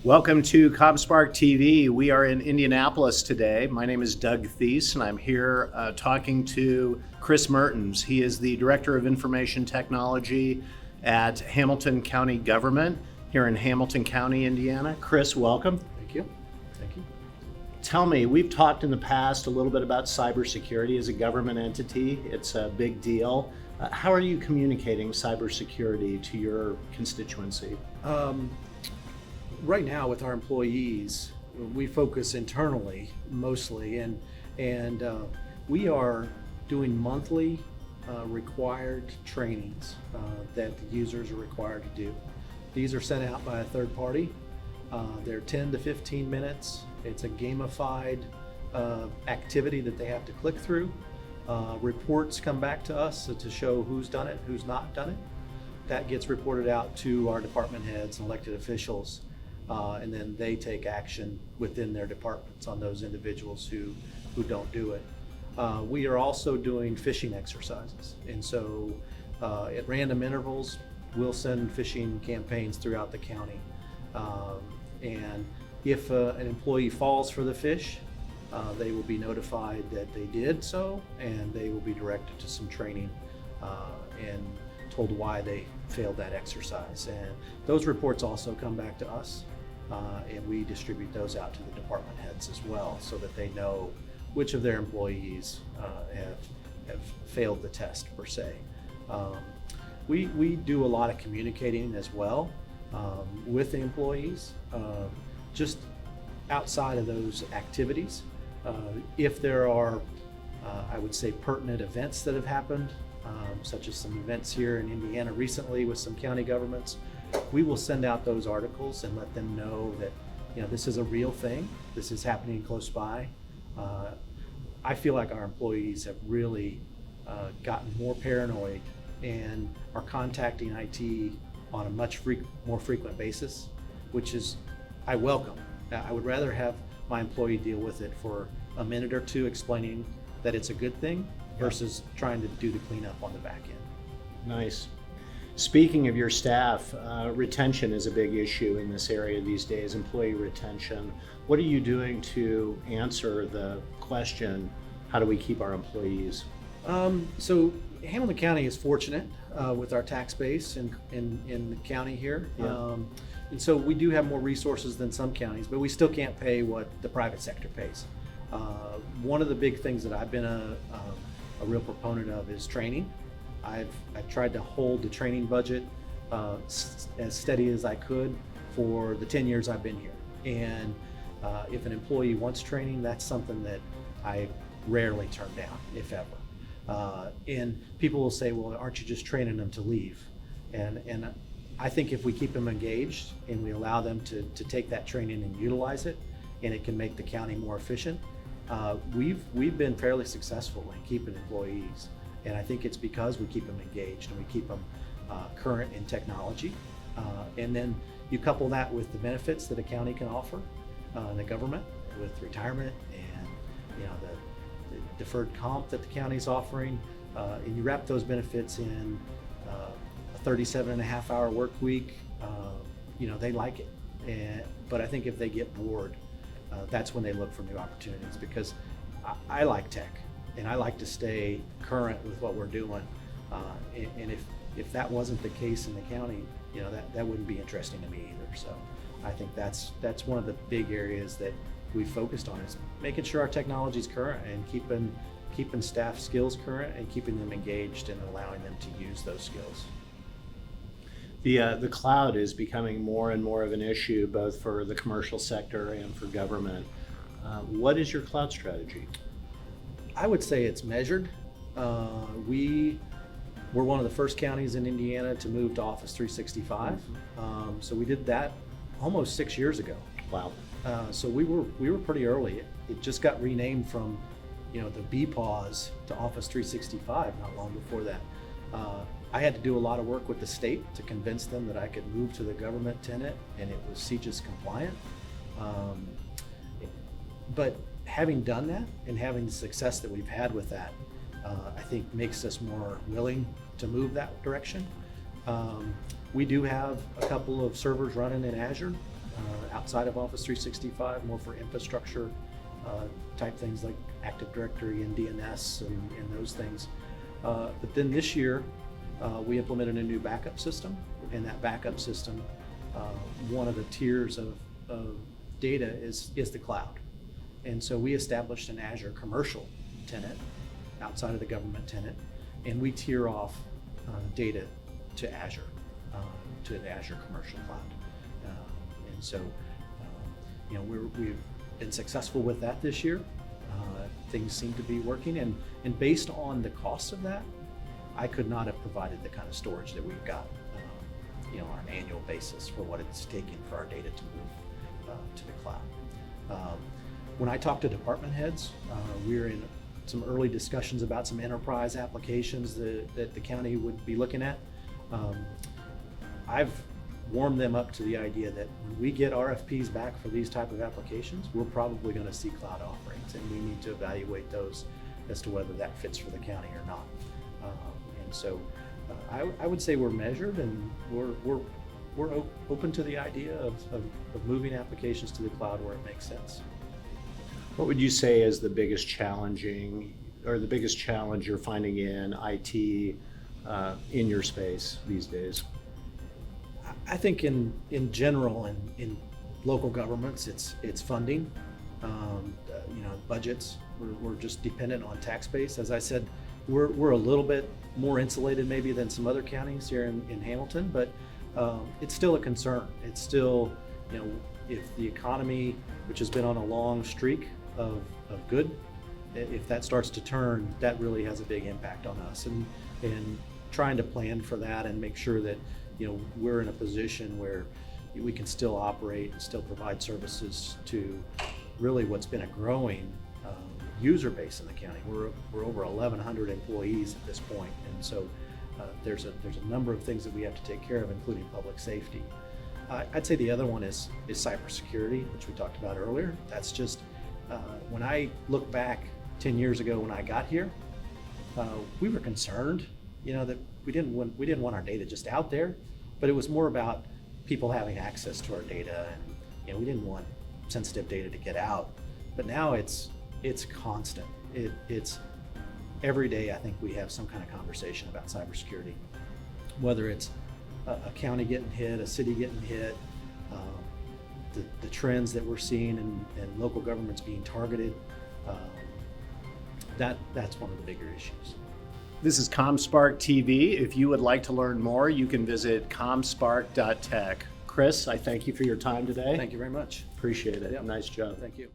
Welcome to ComSpark TV. We are in Indianapolis today. My name is Doug Theis, and I'm here talking to Chris Mertens. He is the Director of Information Technology at Hamilton County Government here in Hamilton County, Indiana. Chris, welcome. Thank you. Thank you. Tell me, we've talked in the past a little bit about cybersecurity as a government entity. It's a big deal. How are you communicating cybersecurity to your constituency? Right now with our employees, we focus internally mostly, and we are doing monthly required trainings that the users are required to do. These are sent out by a third party. They're 10 to 15 minutes. It's a gamified activity that they have to click through. Reports come back to us to show who's done it, who's not done it. That gets reported out to our department heads and elected officials. And then they take action within their departments on those individuals who don't do it. We are also doing phishing exercises. And so at random intervals, we'll send phishing campaigns throughout the county. And if an employee falls for the phish, they will be notified that they did so, and they will be directed to some training and told why they failed that exercise. And those reports also come back to us. And we distribute those out to the department heads as well, so that they know which of their employees have failed the test per se. We do a lot of communicating as well with the employees, just outside of those activities. If there are, I would say, pertinent events that have happened, such as some events here in Indiana recently with some county governments, we will send out those articles and let them know that, this is a real thing. This is happening close by. I feel like our employees have really gotten more paranoid and are contacting IT on a much more frequent basis, which is, I welcome. I would rather have my employee deal with it for a minute or two explaining that it's a good thing versus trying to do the cleanup on the back end. Nice. Speaking of your staff, retention is a big issue in this area these days, employee retention. What are you doing to answer the question, how do we keep our employees? So Hamilton County is fortunate with our tax base in the county here. Yeah. And so we do have more resources than some counties, but we still can't pay what the private sector pays. One of the big things that I've been a real proponent of is training. I've tried to hold the training budget as steady as I could for the 10 years I've been here. And if an employee wants training, that's something that I rarely turn down, if ever. And people will say, well, aren't you just training them to leave? And I think if we keep them engaged and we allow them to take that training and utilize it, and it can make the county more efficient, we've been fairly successful in keeping employees. And I think it's because we keep them engaged and we keep them current in technology. And then you couple that with the benefits that a county can offer, the government, with retirement and the deferred comp that the county's offering, and you wrap those benefits in a 37.5-hour work week, they like it. But I think if they get bored, that's when they look for new opportunities, because I like tech. And I like to stay current with what we're doing. And if that wasn't the case in the county, that wouldn't be interesting to me either. So I think that's one of the big areas that we focused on, is making sure our technology is current and keeping staff skills current and keeping them engaged and allowing them to use those skills. The cloud is becoming more and more of an issue, both for the commercial sector and for government. What is your cloud strategy? I would say it's measured. We were one of the first counties in Indiana to move to Office 365. So we did that almost 6 years ago. Wow. So we were pretty early. It just got renamed from the BPAWS to Office 365 not long before that. I had to do a lot of work with the state to convince them that I could move to the government tenant, and it was CJIS compliant. But having done that and having the success that we've had with that, I think makes us more willing to move that direction. We do have a couple of servers running in Azure, outside of Office 365, more for infrastructure type things like Active Directory and DNS and those things. But then this year, we implemented a new backup system, and that backup system, one of the tiers of data is the cloud. And so we established an Azure commercial tenant outside of the government tenant, and we tier off data to Azure, to the Azure commercial cloud. And so, we've been successful with that this year. Things seem to be working, and based on the cost of that, I could not have provided the kind of storage that we've got, on an annual basis for what it's taking for our data to move to the cloud. When I talk to department heads, we're in some early discussions about some enterprise applications that the county would be looking at. I've warmed them up to the idea that when we get RFPs back for these type of applications, we're probably going to see cloud offerings, and we need to evaluate those as to whether that fits for the county or not. And so I would say we're measured, and we're open to the idea of moving applications to the cloud where it makes sense. What would you say is the biggest challenge you're finding in IT in your space these days? I think in general, in local governments, it's funding. Budgets. We're just dependent on tax base. As I said, we're a little bit more insulated maybe than some other counties here in Hamilton, but it's still a concern. It's still, if the economy, which has been on a long streak of good, if that starts to turn, that really has a big impact on us. And trying to plan for that and make sure that we're in a position where we can still operate and still provide services to really what's been a growing user base in the county. We're over 1,100 employees at this point, and so there's a number of things that we have to take care of, including public safety. I'd say the other one is cybersecurity, which we talked about earlier. That's just when I look back 10 years ago when I got here, we were concerned, that we didn't want our data just out there, but it was more about people having access to our data, and we didn't want sensitive data to get out. But now it's constant. It's every day. I think we have some kind of conversation about cybersecurity, whether it's a county getting hit, a city getting hit, the trends that we're seeing and local governments being targeted. That's one of the bigger issues. This is ComSpark TV. If you would like to learn more, you can visit comspark.tech. Chris, I thank you for your time today. Thank you very much. Appreciate it. Yep. Nice job. Thank you.